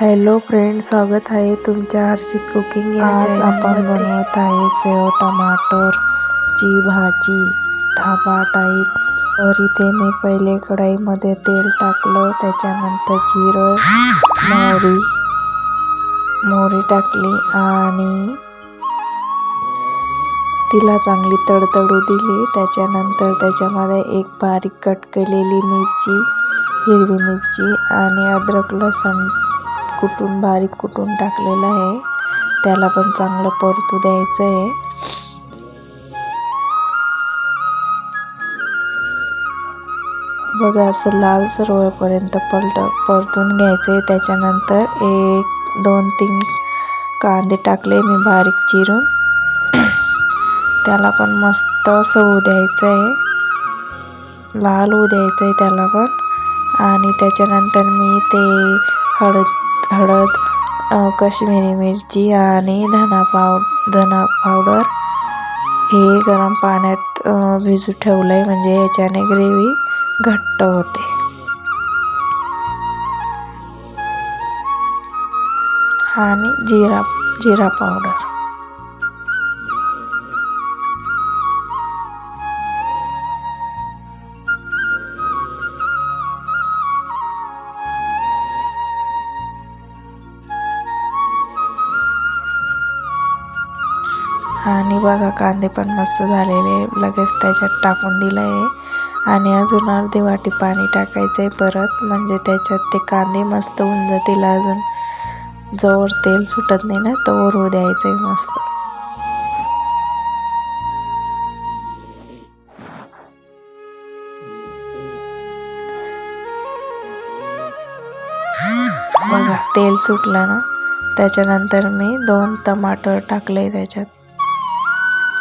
Hello friend, स्वागत आहे तुमच्या हर्षित कुकिंग या आज आपण चॅनलमध्ये। बनवत आहे सेव टमाटरची भाजी ढाबा टाईप। तर इथे मी पहिले कढईमध्ये तेल टाकलं, त्याच्यानंतर जिरं मोहरी टाकली आणि तिला चांगली तडतडू दिली। त्याच्यानंतर त्याच्यामध्ये एक बारीक कट केलेली मिरची, हिरवी मिरची आणि अद्रक लसूण बारीक कुटून टाकलेलं आहे। त्याला पण चांगलं परतू द्यायचं आहे। बघा, असं लालसर होईपर्यंत परतून घ्यायचंय। त्याच्यानंतर 1-2-3 कांदे टाकले मी बारीक चिरून, त्याला पण मस्त असं होऊ द्यायचंय, लाल होऊ द्यायचंय त्याला पण। आणि त्याच्यानंतर मी ते हळद, काश्मीरी मिरची आणि धना पावडर हे गरम पाण्यात भिजू ठेवलंय, म्हणजे याच्याने ग्रेव्ही घट्ट होते। आणि जिरा पावडर, आणि बघा कांदे पण मस्त झालेले, लगेच त्याच्यात टाकून दिलंय। आणि अजून अर्धी वाटी पाणी टाकायचंय परत, म्हणजे त्याच्यात ते कांदे मस्त होऊन जातील। अजून जोर तेल सुटत नाही ना, तोवर होऊ द्यायचंय मस्त। बघा तेल सुटलं ना, त्याच्यानंतर मी 2 टमाटर टाकले त्याच्यात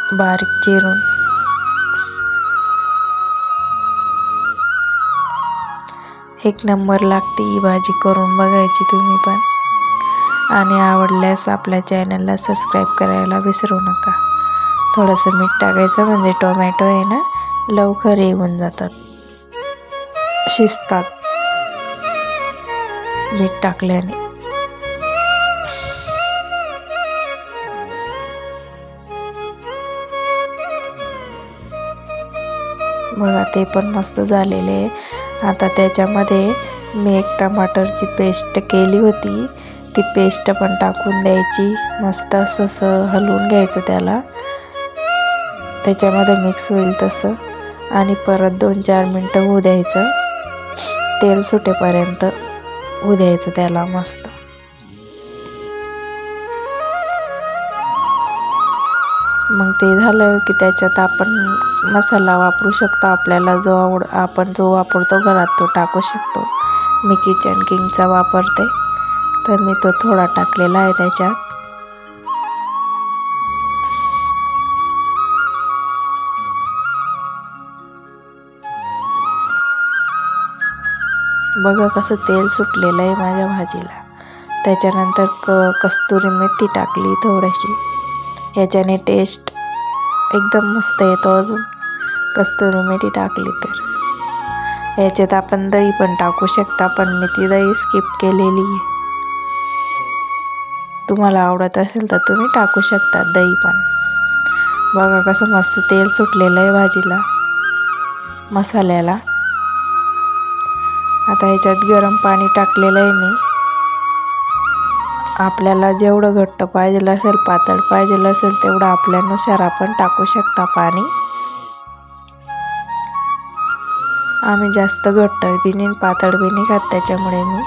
बारीक चिरून। एक नंबर लागते ही भाजी, करून बघायची तुम्ही पण। आणि आवडल्यास आपल्या चॅनलला सबस्क्राईब करायला विसरू नका। थोडंसं मीठ टाकायचं, म्हणजे टोमॅटो आहे ना लवकर येऊन जातात, शिजतात मीठ टाकल्याने। बघा ते पण मस्त झालेले आहे। आता त्याच्यामध्ये मी एक टमाटरची पेस्ट केली होती, ती पेस्ट पण टाकून द्यायची, मस्त असं हलवून घ्यायचं त्याला, त्याच्यामध्ये मिक्स होईल तसं। आणि परत 2-4 मिनटं होऊ द्यायचं, तेल सुटेपर्यंत होऊ द्यायचं त्याला मस्त। मग ते झालं की त्याच्यात आपण मसाला वापरू शकतो, आपल्याला आपण जो वापरतो घरात तो टाकू शकतो। मी किचन किंगचा वापरते, तर मी तो थोडा टाकलेला आहे त्याच्यात। बघा कसं तेल सुटलेलं आहे माझ्या भाजीला। त्याच्यानंतर कस्तुरी मेथी टाकली थोडीशी, याच्याने टेस्ट एकदम मस्त येतो। अजून कस्तुरी मेथी टाकली तर याच्यात आपण दही पण टाकू शकता, पण मी ती दही स्किप केलेली आहे। तुम्हाला आवडत असेल तर तुम्ही टाकू शकता दही पण। बघा कसं मस्त तेल सुटलेलं आहे भाजीला, मसाल्याला। आता याच्यात गरम पाणी टाकलेलं आहे मी, आपल्याला जेवढं घट्ट पाहिजे असेल, पातळ पाहिजे असेल, तेवढं आपल्यानुसार आपण टाकू शकता पाणी। आम्ही जास्त घट्ट बी नाही पातळ बी नाही खात, त्याच्यामुळे मी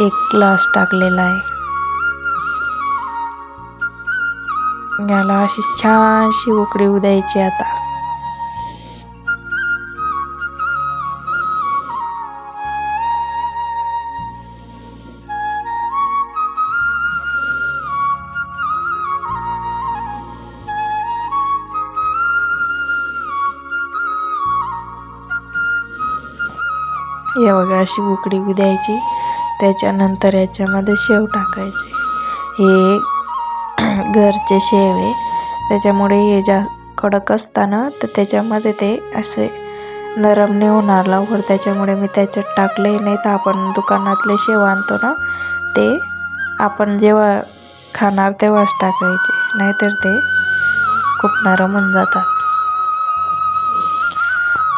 1 ग्लास टाकलेला आहे। याला अशी छानशी उकळी येऊ द्यायची आता। हे बघा अशी उकळी येऊ द्यायची। त्याच्यानंतर याच्यामध्ये शेव टाकायचे, हे घरचे शेव आहे, त्याच्यामुळे हे कडक असताना तर त्याच्यामध्ये ते असे नरम नाही होणार लवकर, त्याच्यामुळे मी त्याच्यात टाकले. नाही तर आपण दुकानातले शेव आणतो ना, ते आपण जेव्हा खाणार तेव्हाच टाकायचे, नाहीतर ते खूप नरम होऊन जातात.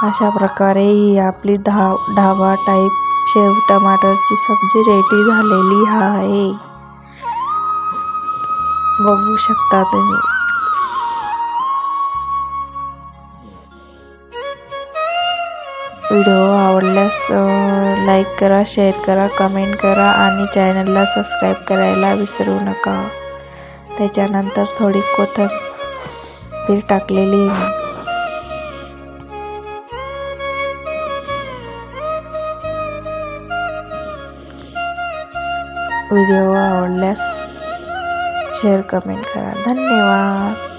अशा प्रकारे ही आपली ढाबा टाईप शेव टमाटरची सब्जी रेडी झालेली आहे, बघू शकता तुम्ही. व्हिडिओ आवडल्यास लाईक करा, शेअर करा, कमेंट करा आणि चॅनलला सबस्क्राईब करायला विसरू नका. त्याच्यानंतर थोडी कोथिंबीर टाकलेली आहे. व्हिडिओ आवडल्यास शेअर कमेंट करा. धन्यवाद.